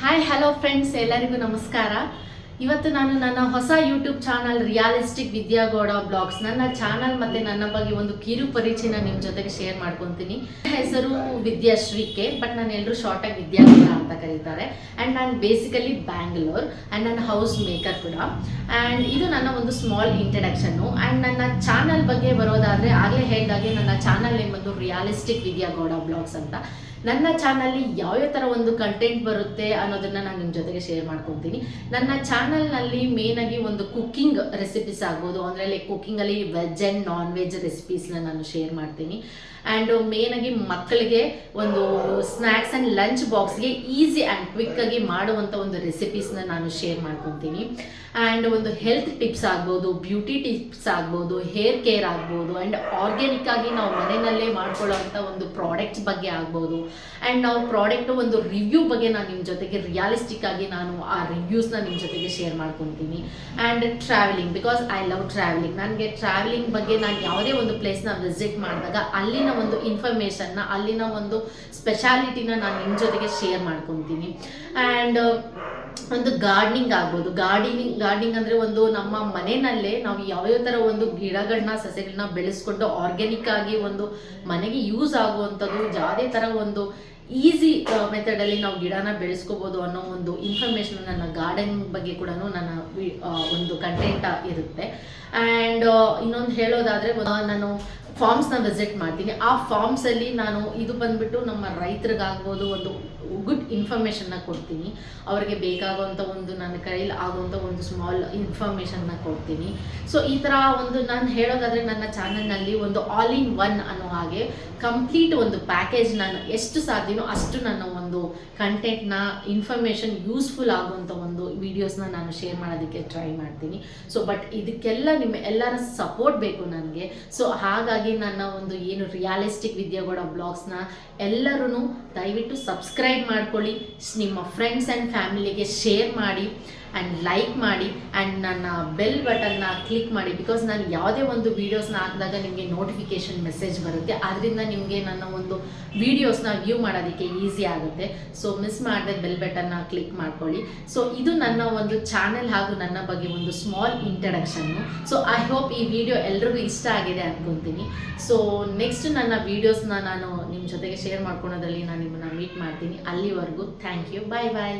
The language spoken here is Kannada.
ಹಾಯ್ ಹಲೋ ಫ್ರೆಂಡ್ಸ್, ಎಲ್ಲರಿಗೂ ನಮಸ್ಕಾರ. ಇವತ್ತು ನಾನು ನನ್ನ ಹೊಸ ಯೂಟ್ಯೂಬ್ ಚಾನಲ್ ರಿಯಾಲಿಸ್ಟಿಕ್ ವಿದ್ಯಾಗೌಡ ಬ್ಲಾಗ್ಸ್, ನನ್ನ ಚಾನಲ್ ಮತ್ತು ನನ್ನ ಬಗ್ಗೆ ಒಂದು ಕಿರು ಪರಿಚಯನ ನಿಮ್ಮ ಜೊತೆಗೆ ಶೇರ್ ಮಾಡ್ಕೊತೀನಿ. ಹೆಸರು ವಿದ್ಯಾಶ್ರೀ ಕೆ, ಬಟ್ ನಾನು ಎಲ್ಲರೂ ಶಾರ್ಟಾಗಿ ವಿದ್ಯಾಗೌಡ ಅಂತ ಕರೀತಾರೆ. ಆ್ಯಂಡ್ ನಾನು ಬೇಸಿಕಲಿ ಬ್ಯಾಂಗ್ಳೂರ್ ಆ್ಯಂಡ್ ನನ್ನ ಹೌಸ್ ಮೇಕರ್ ಕೂಡ. ಆ್ಯಂಡ್ ಇದು ನನ್ನ ಒಂದು ಸ್ಮಾಲ್ ಇಂಟ್ರಡಕ್ಷನ್ನು. ಆ್ಯಂಡ್ ನನ್ನ ಚಾನಲ್ ಬಗ್ಗೆ ಬರೋದಾದರೆ, ಆಗಲೇ ಹೇಳಿದಾಗೆ ನನ್ನ ಚಾನಲ್ ನೇಮ್ ಬಂದು ರಿಯಾಲಿಸ್ಟಿಕ್ ವಿದ್ಯಾಗೌಡ ಬ್ಲಾಗ್ಸ್ ಅಂತ. ನನ್ನ ಚಾನಲ್ಲಿ ಯಾವ್ಯಾವ ಥರ ಒಂದು ಕಂಟೆಂಟ್ ಬರುತ್ತೆ ಅನ್ನೋದನ್ನು ನಾನು ನಿಮ್ಮ ಜೊತೆಗೆ ಶೇರ್ ಮಾಡ್ಕೊತೀನಿ. ನನ್ನ ಚಾನಲ್ನಲ್ಲಿ ಮೇನಾಗಿ ಒಂದು ಕುಕ್ಕಿಂಗ್ ರೆಸಿಪೀಸ್ ಆಗ್ಬೋದು, ಅಂದರೆ ಲೈಕ್ ಕುಕ್ಕಿಂಗಲ್ಲಿ ವೆಜ್ ಆ್ಯಂಡ್ ನಾನ್ ವೆಜ್ ರೆಸಿಪೀಸ್ನ ನಾನು ಶೇರ್ ಮಾಡ್ತೀನಿ. ಆ್ಯಂಡ್ ಮೇನಾಗಿ ಮಕ್ಕಳಿಗೆ ಒಂದು ಸ್ನ್ಯಾಕ್ಸ್ ಆ್ಯಂಡ್ ಲಂಚ್ ಬಾಕ್ಸ್ಗೆ ಈಸಿ ಆ್ಯಂಡ್ ಕ್ವಿಕ್ಕಾಗಿ ಮಾಡುವಂಥ ಒಂದು ರೆಸಿಪೀಸ್ನ ನಾನು ಶೇರ್ ಮಾಡ್ಕೊತೀನಿ. ಆ್ಯಂಡ್ ಒಂದು ಹೆಲ್ತ್ ಟಿಪ್ಸ್ ಆಗ್ಬೋದು, ಬ್ಯೂಟಿ ಟಿಪ್ಸ್ ಆಗ್ಬೋದು, ಹೇರ್ ಕೇರ್ ಆಗ್ಬೋದು, ಆ್ಯಂಡ್ ಆರ್ಗ್ಯಾನಿಕ್ ಆಗಿ ನಾವು ಮನೆಯಲ್ಲೇ ಮಾಡ್ಕೊಳ್ಳೋವಂಥ ಒಂದು ಪ್ರಾಡಕ್ಟ್ಸ್ ಬಗ್ಗೆ ಆಗ್ಬೋದು. ಆ್ಯಂಡ್ ನಾವು ಪ್ರಾಡಕ್ಟು ಒಂದು ರಿವ್ಯೂ ಬಗ್ಗೆ ನಾನು ನಿಮ್ಮ ಜೊತೆಗೆ ರಿಯಾಲಿಸ್ಟಿಕ್ ಆಗಿ ನಾನು ಆ ರಿವ್ಯೂಸ್ನ ನಿಮ್ಮ ಜೊತೆಗೆ ಶೇರ್ ಮಾಡ್ಕೊತೀನಿ. And travelling, because I love travelling. ನನಗೆ ಟ್ರಾವೆಲಿಂಗ್ ಬಗ್ಗೆ ನಾನು ಯಾವುದೇ ಒಂದು ಪ್ಲೇಸ್ನ ವಿಸಿಟ್ ಮಾಡಿದಾಗ ಅಲ್ಲಿನ ಒಂದು ಇನ್ಫಾರ್ಮೇಷನ್ನ, ಅಲ್ಲಿನ ಒಂದು ಸ್ಪೆಷಾಲಿಟಿನ ನಾನು ನಿಮ್ಮ ಜೊತೆಗೆ ಶೇರ್ ಮಾಡ್ಕೊತೀನಿ. ಆ್ಯಂಡ್ ಒಂದು ಗಾರ್ಡನಿಂಗ್ ಆಗ್ಬೋದು. ಗಾರ್ಡನಿಂಗ್ ಅಂದರೆ ಒಂದು ನಮ್ಮ ಮನೆಯಲ್ಲೇ ನಾವು ಯಾವ್ಯಾವ ಥರ ಒಂದು ಗಿಡಗಳನ್ನ ಸಸ್ಯಗಳನ್ನ ಬೆಳೆಸ್ಕೊಂಡು ಆರ್ಗ್ಯಾನಿಕ್ ಆಗಿ ಒಂದು ಮನೆಗೆ ಯೂಸ್ ಆಗುವಂಥದ್ದು, ಯಾವುದೇ ಥರ ಒಂದು ಈಸಿ ಮೆಥಡಲ್ಲಿ ನಾವು ಗಿಡನ ಬೆಳೆಸ್ಕೋಬೋದು ಅನ್ನೋ ಒಂದು ಇನ್ಫಾರ್ಮೇಷನ್ ನನ್ನ ಗಾರ್ಡನಿಂಗ್ ಬಗ್ಗೆ ಕೂಡ ನನ್ನ ಒಂದು ಕಂಟೆಂಟ್ ಇರುತ್ತೆ. ಆ್ಯಂಡ್ ಇನ್ನೊಂದು ಹೇಳೋದಾದರೆ, ನಾನು ಫಾರ್ಮ್ಸ್ನ ವಿಸಿಟ್ ಮಾಡ್ತೀನಿ. ಆ ಫಾರ್ಮ್ಸಲ್ಲಿ ನಾನು ಇದು ಬಂದುಬಿಟ್ಟು ನಮ್ಮ ರೈತರಿಗಾಗ್ಬೋದು ಒಂದು ಗುಡ್ ಇನ್ಫಾರ್ಮೇಷನ್ನ ಕೊಡ್ತೀನಿ. ಅವ್ರಿಗೆ ಬೇಕಾಗುವಂಥ ಒಂದು ನನ್ನ ಕೈಯಲ್ಲಿ ಆಗುವಂಥ ಒಂದು ಸ್ಮಾಲ್ ಇನ್ಫಾರ್ಮೇಷನ್ನ ಕೊಡ್ತೀನಿ. ಸೊ ಈ ಥರ ಒಂದು ನಾನು ಹೇಳೋದಾದರೆ, ನನ್ನ ಚಾನಲ್ನಲ್ಲಿ ಒಂದು ಆಲ್ ಇನ್ ಒನ್ ಅನ್ನೋ ಹಾಗೆ ಕಂಪ್ಲೀಟ್ ಒಂದು ಪ್ಯಾಕೇಜ್ ನಾನು ಎಷ್ಟು ಸಾಧ್ಯನೋ ಅಷ್ಟು ನನ್ನ ಒಂದು ಕಂಟೆಂಟ್ನ, ಇನ್ಫಾರ್ಮೇಷನ್ ಯೂಸ್ಫುಲ್ ಆಗುವಂಥ ಒಂದು ವೀಡಿಯೋಸ್ನ ನಾನು ಶೇರ್ ಮಾಡೋದಕ್ಕೆ ಟ್ರೈ ಮಾಡ್ತೀನಿ. ಸೊ ಬಟ್ ಇದಕ್ಕೆಲ್ಲ ನಿಮ್ಮ ಎಲ್ಲರ ಸಪೋರ್ಟ್ ಬೇಕು ನನಗೆ. ಸೊ ಹಾಗಾಗಿ ನನ್ನ ಒಂದು ಏನು ರಿಯಾಲಿಸ್ಟಿಕ್ ವಿದ್ಯಾಗೌಡ ಬ್ಲಾಗ್ಸ್ನ ಎಲ್ಲರೂ ದಯವಿಟ್ಟು ಸಬ್ಸ್ಕ್ರೈಬ್ ಮಾಡ್ಕೊಳ್ಳಿ, ನಿಮ್ಮ ಫ್ರೆಂಡ್ಸ್ ಆ್ಯಂಡ್ ಫ್ಯಾಮಿಲಿಗೆ ಶೇರ್ ಮಾಡಿ ಆ್ಯಂಡ್ ಲೈಕ್ ಮಾಡಿ, ಆ್ಯಂಡ್ ನನ್ನ ಬೆಲ್ ಬಟನ್ನ ಕ್ಲಿಕ್ ಮಾಡಿ. ಬಿಕಾಸ್ ನಾನು ಯಾವುದೇ ಒಂದು ವೀಡಿಯೋಸ್ನ ಹಾಕಿದಾಗ ನಿಮಗೆ ನೋಟಿಫಿಕೇಷನ್ ಮೆಸೇಜ್ ಬರುತ್ತೆ. ಅದರಿಂದ ನಿಮಗೆ ನನ್ನ ಒಂದು ವೀಡಿಯೋಸ್ನ ವ್ಯೂ ಮಾಡೋದಕ್ಕೆ ಈಸಿ ಆಗುತ್ತೆ. ಸೊ ಮಿಸ್ ಮಾಡದೆ ಬೆಲ್ ಬಟನ್ನ ಕ್ಲಿಕ್ ಮಾಡ್ಕೊಳ್ಳಿ. ಸೊ ಇದು ನನ್ನ ಒಂದು ಚಾನೆಲ್ ಹಾಗೂ ನನ್ನ ಬಗ್ಗೆ ಒಂದು ಸ್ಮಾಲ್ ಇಂಟ್ರಡಕ್ಷನ್ನು. ಸೊ ಐ ಹೋಪ್ ಈ ವಿಡಿಯೋ ಎಲ್ರಿಗೂ ಇಷ್ಟ ಆಗಿದೆ ಅಂದ್ಕೊತೀನಿ. ಸೊ ನೆಕ್ಸ್ಟ್ ನನ್ನ ವೀಡಿಯೋಸ್ನ ನಾನು ನಿಮ್ಮ ಜೊತೆಗೆ ಶೇರ್ ಮಾಡ್ಕೊಳೋದ್ರಲ್ಲಿ ನಾನು ನಿಮ್ಮನ್ನು ಮೀಟ್ ಮಾಡ್ತೀನಿ. ಅಲ್ಲಿವರೆಗೂ ಥ್ಯಾಂಕ್ ಯು, ಬಾಯ್ ಬಾಯ್.